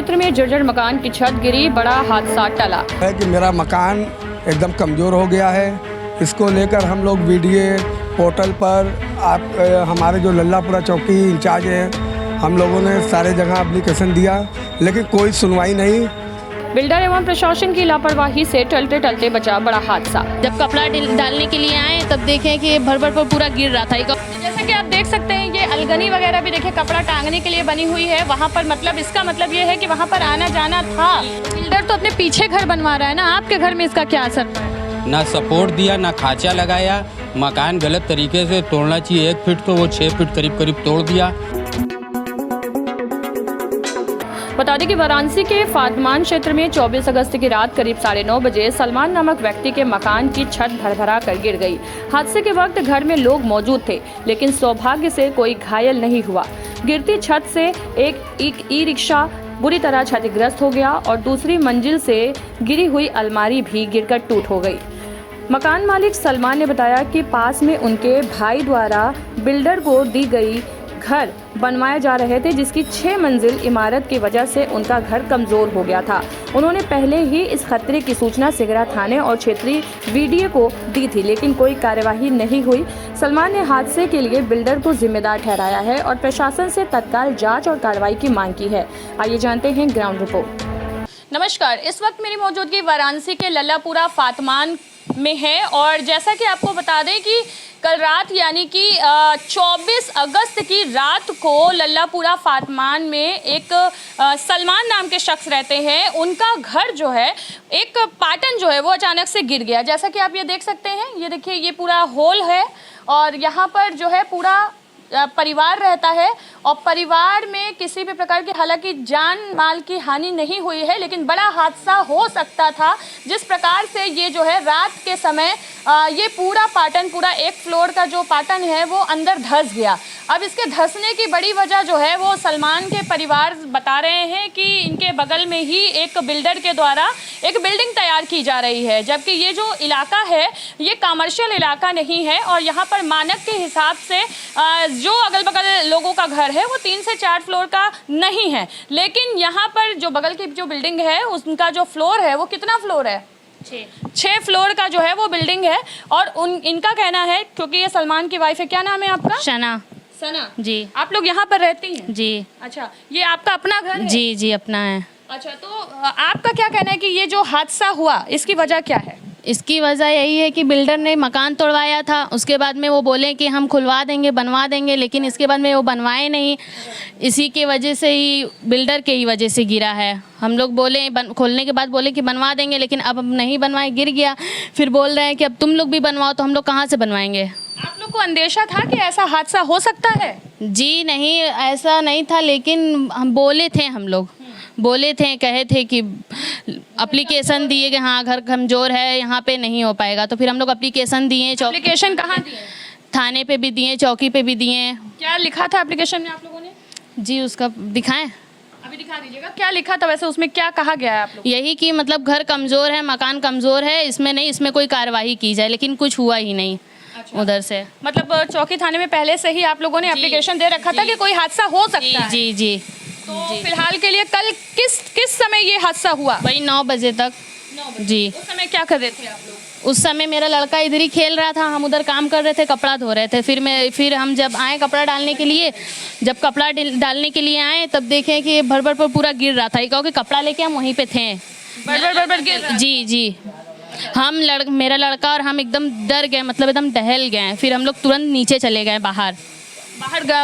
क्षेत्र में जर्जर मकान की छत गिरी, बड़ा हादसा टला। है कि मेरा मकान एकदम कमज़ोर हो गया है। इसको लेकर हम लोग वीडियो पोर्टल पर हमारे जो लल्लापुरा चौकी इंचार्ज हैं, हम लोगों ने सारे जगह एप्लीकेशन दिया, लेकिन कोई सुनवाई नहीं। बिल्डर एवं प्रशासन की लापरवाही से टलते टलते बचा बड़ा हादसा। जब कपड़ा डालने के लिए आए तब देखें कि भर पर पूरा गिर रहा था। जैसा कि आप देख सकते हैं, ये अलगनी वगैरह भी देखिए कपड़ा टांगने के लिए बनी हुई है। वहाँ पर मतलब इसका मतलब ये है कि वहाँ पर आना जाना था। बिल्डर तो अपने पीछे घर बनवा रहा है ना, आपके घर में इसका क्या असर पड़ा? ना सपोर्ट दिया, ना खाचा लगाया। मकान गलत तरीके से तोड़ना चाहिए 1 फीट, तो वो 6 फीट करीब तोड़ दिया। बता दें कि वाराणसी के फातमान क्षेत्र में 24 अगस्त की रात करीब 9:30 बजे सलमान नामक व्यक्ति के मकान की छत भरभरा कर गिर गई। हादसे के वक्त घर में लोग मौजूद थे, लेकिन सौभाग्य से कोई घायल नहीं हुआ। गिरती छत से एक ई रिक्शा बुरी तरह क्षतिग्रस्त हो गया और दूसरी मंजिल से गिरी हुई अलमारी भी गिरकर टूट हो गई। मकान मालिक सलमान ने बताया कि पास में उनके भाई द्वारा बिल्डर को दी गई घर बनवाए जा रहे थे, जिसकी 6 मंजिल इमारत की वजह से उनका घर कमज़ोर हो गया था। उन्होंने पहले ही इस खतरे की सूचना सिगरा थाने और क्षेत्रीय वीडीओ को दी थी, लेकिन कोई कार्यवाही नहीं हुई। सलमान ने हादसे के लिए बिल्डर को जिम्मेदार ठहराया है और प्रशासन से तत्काल जांच और कार्रवाई की मांग की है। आइए जानते हैं ग्राउंड रिपोर्ट। नमस्कार, इस वक्त मेरी मौजूदगी वाराणसी के लल्लापुरा फातमान में है और जैसा कि आपको बता दें कि कल रात यानी कि 24 अगस्त की रात को लल्लापुरा फातमान में एक सलमान नाम के शख्स रहते हैं। उनका घर जो है, एक पाटन जो है वो अचानक से गिर गया। जैसा कि आप ये देख सकते हैं, ये देखिए ये पूरा होल है और यहाँ पर जो है पूरा परिवार रहता है और परिवार में किसी भी प्रकार की हालांकि जान माल की हानि नहीं हुई है, लेकिन बड़ा हादसा हो सकता था। जिस प्रकार से ये जो है रात के समय ये पूरा पाटन, पूरा 1 फ्लोर का जो पाटन है वो अंदर धंस गया। अब इसके धंसने की बड़ी वजह जो है वो सलमान के परिवार बता रहे हैं कि इनके बगल में ही एक बिल्डर के द्वारा एक बिल्डिंग तैयार की जा रही है, जबकि ये जो इलाका है ये कमर्शियल इलाका नहीं है और यहाँ पर मानक के हिसाब से जो अगल बगल लोगों का घर है वो 3 से 4 फ्लोर का नहीं है, लेकिन यहाँ पर जो बगल की जो बिल्डिंग है उनका जो फ्लोर है वो कितना फ्लोर है? 6 फ्लोर का जो है वो बिल्डिंग है। और इनका कहना है, क्योंकि ये सलमान की वाइफ है, क्या नाम है आपका? सना जी। आप लोग यहाँ पर रहती हैं? जी। अच्छा, ये आपका अपना घर है? जी जी, अपना है। अच्छा, तो आपका क्या कहना है कि ये जो हादसा हुआ इसकी वजह क्या है? इसकी वजह यही है कि बिल्डर ने मकान तोड़वाया था, उसके बाद में वो बोले कि हम खुलवा देंगे, बनवा देंगे, लेकिन इसके बाद में वो बनवाए नहीं। इसी की वजह से ही, बिल्डर के ही वजह से गिरा है। हम लोग बोले खोलने के बाद बोले कि बनवा देंगे, लेकिन अब नहीं बनवाए, गिर गया। फिर बोल रहे हैं कि अब तुम लोग भी बनवाओ, तो हम लोग कहाँ से बनवाएंगे? आप लोग को अंदेशा था कि ऐसा हादसा हो सकता है? जी नहीं, ऐसा नहीं था, लेकिन हम बोले थे, हम लोग बोले थे, कहे थे कि एप्लीकेशन दिए कि हाँ घर कमज़ोर है, यहाँ पे नहीं हो पाएगा। तो फिर हम लोग एप्लीकेशन दिए। एप्लीकेशन कहाँ दिए? थाने पे भी दिए, चौकी पे भी दिए। क्या लिखा था एप्लीकेशन में आप लोगों ने? जी, उसका दिखाएं? अभी दिखा दीजिएगा। क्या लिखा था वैसे, उसमें क्या कहा गया है आप लोग? यही कि मतलब घर कमज़ोर है, मकान कमज़ोर है, इसमें कोई कार्रवाई की जाए, लेकिन कुछ हुआ ही नहीं। अच्छा। उधर से मतलब चौकी थाने में पहले से ही आप लोगों ने एप्लीकेशन दे रखा था कि कोई हादसा हो सकता है? जी जी। तो फिलहाल के लिए कल किस समय ये हादसा हुआ? वही 9 बजे तक। 9 बजे। जी। उस समय क्या कर रहे थे आप लोग? उस समय मेरा लड़का इधर ही खेल रहा था, हम उधर काम कर रहे थे, कपड़ा धो रहे थे। फिर हम जब आए कपड़ा डालने के लिए, जब कपड़ा डालने के लिए आए तब देखें कि भर पर पूरा गिर रहा था, क्योंकि कपड़ा लेके हम वहीं पे थे। भर गिर रहा? जी जी। मेरा लड़का और हम एकदम डर गए, मतलब एकदम टहल गए। फिर हम लोग तुरंत नीचे चले गए बाहर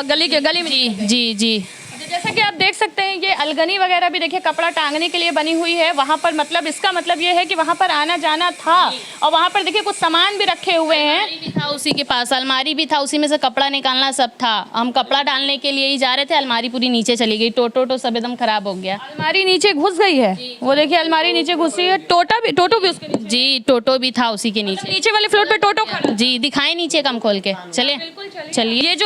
गली में। जी जी जी। जैसा कि आप देख सकते हैं, ये अलगनी वगैरह भी देखिए कपड़ा टांगने के लिए बनी हुई है। वहाँ पर मतलब इसका मतलब ये है कि वहाँ पर आना जाना था और वहाँ पर देखिए कुछ सामान भी रखे हुए हैं। भी था उसी के पास, अलमारी भी था, उसी में से कपड़ा निकालना सब था। हम कपड़ा डालने के लिए ही जा रहे थे, अलमारी पूरी नीचे चली गई, टोटो सब एकदम खराब हो गया। अलमारी नीचे घुस गई है, वो देखिए अलमारी नीचे घुसी है। टोटो भी उसके नीचे? जी, टोटो भी था उसी के नीचे। नीचे वाले फ्लोर पे टोटो खड़ा? जी, दिखाए नीचे कम खोल के। चलिए चलिए।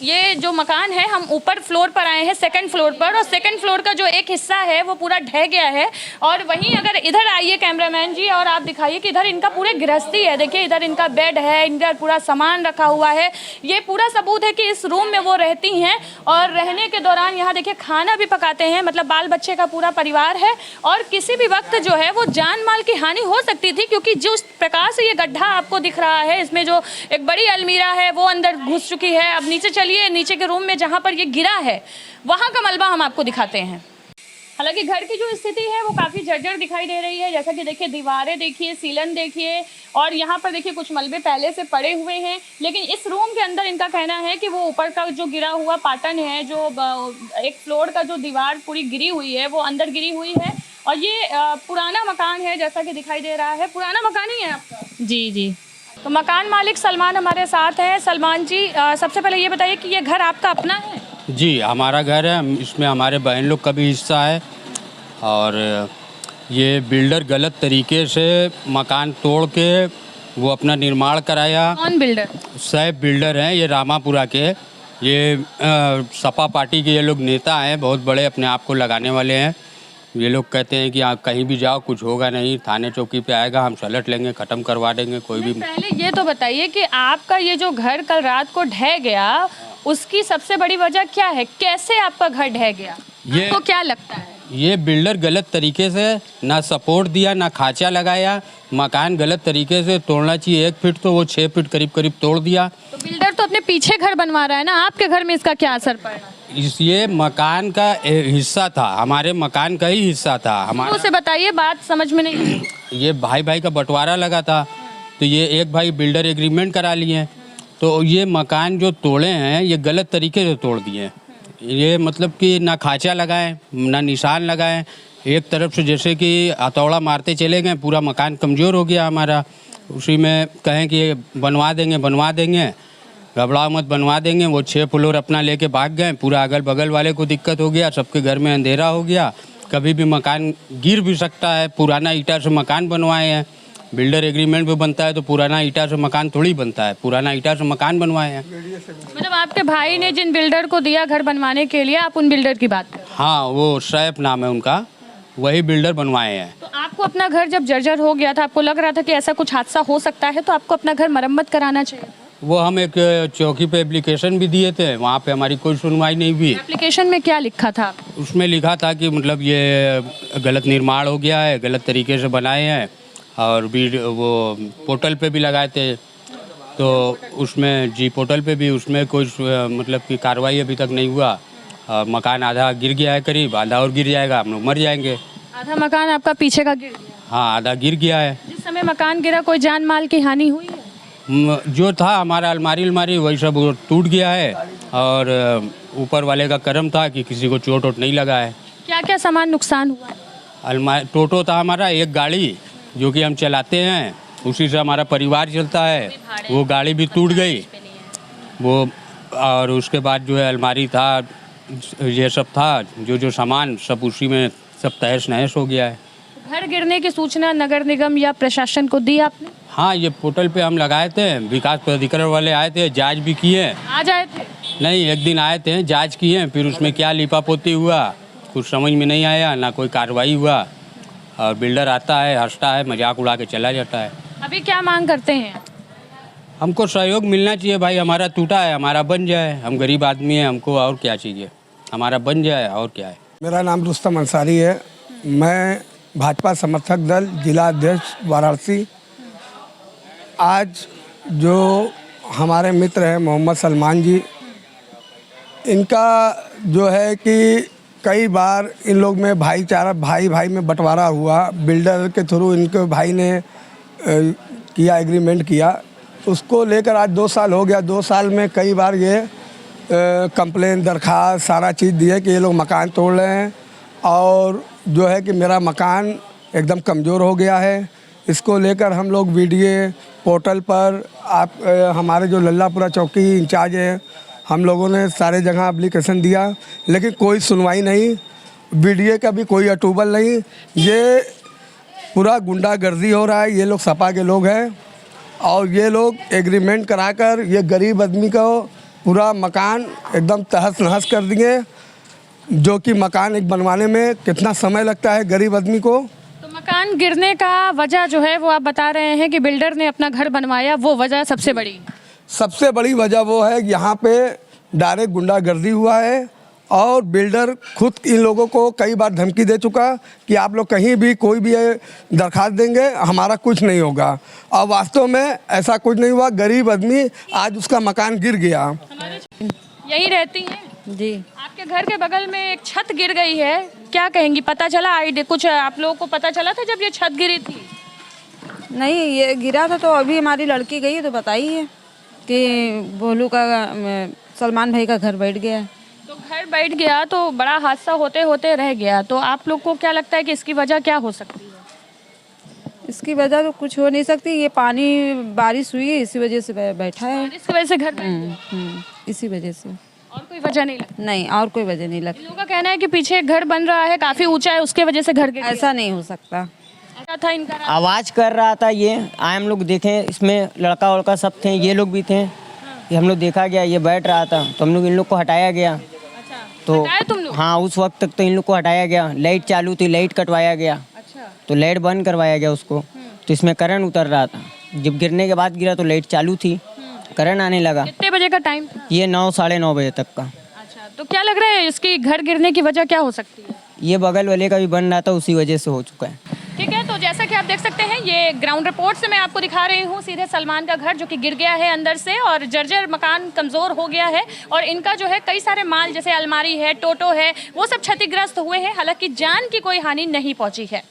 ये जो मकान है, हम ऊपर फ्लोर पर आए हैं, सेकंड फ्लोर पर, और सेकंड फ्लोर का जो एक हिस्सा है वो पूरा ढह गया है। और वहीं अगर इधर आइए कैमरामैन जी और आप दिखाइए कि इधर इनका पूरे गृहस्थी है। देखिए इधर इनका बेड है, इनका पूरा सामान रखा हुआ है। ये पूरा सबूत है कि इस रूम में वो रहती हैं और रहने के दौरान यहाँ देखिए खाना भी पकाते हैं। मतलब बाल बच्चे का पूरा परिवार है और किसी भी वक्त जो है वो जान माल की हानि हो सकती थी, क्योंकि जिस प्रकार से ये गड्ढा आपको दिख रहा है इसमें जो एक बड़ी अलमीरा है वो अंदर घुस चुकी है। अब नीचे चलिए, नीचे के रूम में जहाँ पर ये गिरा है वहाँ का मलबा हम आपको दिखाते हैं। हालांकि घर की जो स्थिति है वो काफ़ी जर्जर दिखाई दे रही है। जैसा कि देखिए दीवारें देखिए, सीलन देखिए, और यहाँ पर देखिए कुछ मलबे पहले से पड़े हुए हैं। लेकिन इस रूम के अंदर इनका कहना है कि वो ऊपर का जो गिरा हुआ पाटन है, जो एक फ्लोर का जो दीवार पूरी गिरी हुई है वो अंदर गिरी हुई है। और ये पुराना मकान है, जैसा कि दिखाई दे रहा है। पुराना मकान ही है आपका? जी जी। तो मकान मालिक सलमान हमारे साथ हैं। सलमान जी, सबसे पहले ये बताइए कि ये घर आपका अपना है? जी, हमारा घर है, इसमें हमारे बहन लोग का भी हिस्सा है। और ये बिल्डर गलत तरीके से मकान तोड़ के वो अपना निर्माण कराया। कौन बिल्डर? सैफ बिल्डर हैं, ये रामापुरा के। ये सपा पार्टी के ये लोग नेता हैं, बहुत बड़े अपने आप को लगाने वाले हैं। ये लोग कहते हैं कि आप कहीं भी जाओ कुछ होगा नहीं, थाने चौकी पे आएगा, हम सलट लेंगे, ख़त्म करवा देंगे कोई भी। पहले ये तो बताइए कि आपका ये जो घर कल रात को ढह गया उसकी सबसे बड़ी वजह क्या है? कैसे आपका घर ढह गया? ये आपको क्या लगता है? ये बिल्डर गलत तरीके से ना सपोर्ट दिया, ना खाचा लगाया। मकान गलत तरीके से तोड़ना चाहिए 1 फीट, तो वो 6 फीट करीब करीब तोड़ दिया। तो बिल्डर तो अपने पीछे घर बनवा रहा है ना, आपके घर में इसका क्या असर पड़ा? ये मकान का हिस्सा था, हमारे मकान का ही हिस्सा था हमारा। उसे बताइए, बात समझ में नहीं आई। ये भाई भाई का बंटवारा लगा था, तो ये एक भाई बिल्डर एग्रीमेंट करा लिए, तो ये मकान जो तोड़े हैं ये गलत तरीके से तोड़ दिए। ये मतलब कि ना खाचा लगाएं, ना निशान लगाएं, एक तरफ से जैसे कि हथौड़ा मारते चले गए, पूरा मकान कमज़ोर हो गया हमारा। उसी में कहें कि बनवा देंगे, घबराओ मत, बनवा देंगे। वो 6 फ्लोर अपना लेके भाग गए, पूरा अगल बगल वाले को दिक्कत हो गया, सबके घर में अंधेरा हो गया, कभी भी मकान गिर भी सकता है। पुराना ईटा से मकान बनवाए हैं, बिल्डर एग्रीमेंट भी बनता है तो पुराना ईटा से मकान थोड़ी बनता है, पुराना ईटा से मकान बनवाए हैं। मतलब आपके भाई ने जिन बिल्डर को दिया घर बनवाने के लिए, आप उन बिल्डर की बात कर रहे हैं? हाँ, वो सैफ नाम है उनका, वही बिल्डर बनवाए हैं। तो आपको अपना घर जब जर्जर हो गया था, आपको लग रहा था कि ऐसा कुछ हादसा हो सकता है, तो आपको अपना घर मरम्मत कराना चाहिए। वो हम एक चौकी पे एप्लीकेशन भी दिए थे, वहाँ पे हमारी कोई सुनवाई नहीं हुई। एप्लीकेशन में क्या लिखा था? उसमें लिखा था कि मतलब ये गलत निर्माण हो गया है, गलत तरीके से बनाए हैं, और भी वो पोर्टल पे भी लगाए थे, तो उसमें जी पोर्टल पे भी उसमें कोई मतलब कि कार्रवाई अभी तक नहीं हुआ। और मकान आधा गिर गया है, करीब आधा और गिर जाएगा, हम लोग मर जाएंगे। आधा मकान आपका पीछे का गिर गया? हाँ, आधा गिर गया है। जिस समय मकान गिरा कोई जान माल की हानि हुई है? जो था हमारा अलमारी वही सब टूट गया है, और ऊपर वाले का करम था कि किसी को चोट वोट नहीं लगा है। क्या क्या सामान नुकसान हुआ है? अलमारी टोटो था हमारा, एक गाड़ी जो कि हम चलाते हैं, उसी से हमारा परिवार चलता है, वो गाड़ी भी टूट गई वो। और उसके बाद जो है अलमारी था, ये सब था, जो सामान सब उसी में सब तहस नहस हो गया है। घर गिरने की सूचना नगर निगम या प्रशासन को दी आपने? हाँ, ये पोर्टल पे हम लगाए थे, विकास प्राधिकरण वाले आए थे, जांच भी किए। आज आए थे? नहीं, एक दिन आए थे, जांच किए, फिर उसमें क्या लिपापोती हुआ कुछ समझ में नहीं आया, ना कोई कार्रवाई हुआ। और बिल्डर आता है, हंसता है, मजाक उड़ा के चला जाता है। अभी क्या मांग करते हैं? हमको सहयोग मिलना चाहिए भाई, हमारा टूटा है, हमारा बन जाए। हम गरीब आदमी हैं, हमको और क्या चाहिए, हमारा बन जाए और क्या है। मेरा नाम रुस्तम अंसारी है, मैं भाजपा समर्थक दल जिला अध्यक्ष वाराणसी। आज जो हमारे मित्र हैं मोहम्मद सलमान जी, इनका जो है कि कई बार इन लोग में भाईचारा, भाई भाई में बंटवारा हुआ। बिल्डर के थ्रू इनके भाई ने किया, एग्रीमेंट किया, उसको लेकर आज 2 साल हो गया। 2 साल में कई बार ये कंप्लेन, दरख्वास्त, सारा चीज़ दिए कि ये लोग मकान तोड़ रहे हैं, और जो है कि मेरा मकान एकदम कमज़ोर हो गया है। इसको लेकर हम लोग वीडियो पोर्टल पर, आप हमारे जो लल्लापुरा चौकी इंचार्ज है, हम लोगों ने सारे जगह एप्लीकेशन दिया, लेकिन कोई सुनवाई नहीं, वीडियो का भी कोई अटूबल नहीं। ये पूरा गुंडागर्दी हो रहा है। ये लोग सपा के लोग हैं, और ये लोग एग्रीमेंट कराकर ये गरीब आदमी को पूरा मकान एकदम तहस नहस कर दिए। जो कि मकान एक बनवाने में कितना समय लगता है गरीब आदमी को। तो मकान गिरने का वजह जो है वो आप बता रहे हैं कि बिल्डर ने अपना घर बनवाया, वो वजह सबसे बड़ी वजह वो है कि यहाँ पे डायरेक्ट गुंडागर्दी हुआ है और बिल्डर खुद इन लोगों को कई बार धमकी दे चुका कि आप लोग कहीं भी कोई भी दरखास्त देंगे हमारा कुछ नहीं होगा, और वास्तव में ऐसा कुछ नहीं हुआ। गरीब आदमी आज उसका मकान गिर गया। यही रहती हैं जी। आपके घर के बगल में एक छत गिर गई है, क्या कहेंगी? पता चला आइडिया कुछ आप लोगों को पता चला था जब ये छत गिरी थी? नहीं, ये गिरा था तो अभी हमारी लड़की गई है तो बताई है कि भोलू का सलमान भाई का घर बैठ गया है। तो घर बैठ गया तो बड़ा हादसा होते होते रह गया, तो आप लोग को क्या लगता है कि इसकी वजह क्या हो सकती है? इसकी वजह तो कुछ हो नहीं सकती, ये पानी बारिश हुई है इसी वजह से बैठा है। इसकी वजह से घर बैठ गया? इसी वजह से। और कोई वजह नहीं लगती? नहीं, और कोई वजह नहीं लगती। लोगों का कहना है कि पीछे एक घर बन रहा है, काफी ऊंचा है, उसके वजह से घर गिर गया। ऐसा नहीं हो सकता। क्या था इनका? आवाज़ कर रहा था ये, आए हम लोग देखे, इसमें लड़का वड़का सब थे, ये लोग भी थे। ये हम लोग देखा गया, ये बैठ रहा था तो हम लोग इन लोग को हटाया गया। अच्छा, तो हटाया तुम लोग? हाँ, उस वक्त तक तो इन लोग को हटाया गया। लाइट चालू थी, लाइट कटवाया गया, अच्छा। तो लाइट बंद करवाया गया उसको। तो इसमें करंट उतर रहा था, जब गिरने के बाद गिरा तो लाइट चालू थी, करंट आने लगा। कितने बजे का टाइम था? ये 9 साढ़े 9 बजे तक का। अच्छा, तो क्या लग रहा है इसकी घर गिरने की वजह क्या हो सकती है? ये बगल वाले का भी बन रहा था, उसी वजह से हो चुका है। ठीक है, तो जैसा कि आप देख सकते हैं ये ग्राउंड रिपोर्ट से मैं आपको दिखा रही हूँ सीधे सलमान का घर जो कि गिर गया है अंदर से, और जर्जर मकान कमज़ोर हो गया है, और इनका जो है कई सारे माल जैसे अलमारी है, टोटो है, वो सब क्षतिग्रस्त हुए हैं। हालांकि जान की कोई हानि नहीं पहुंची है।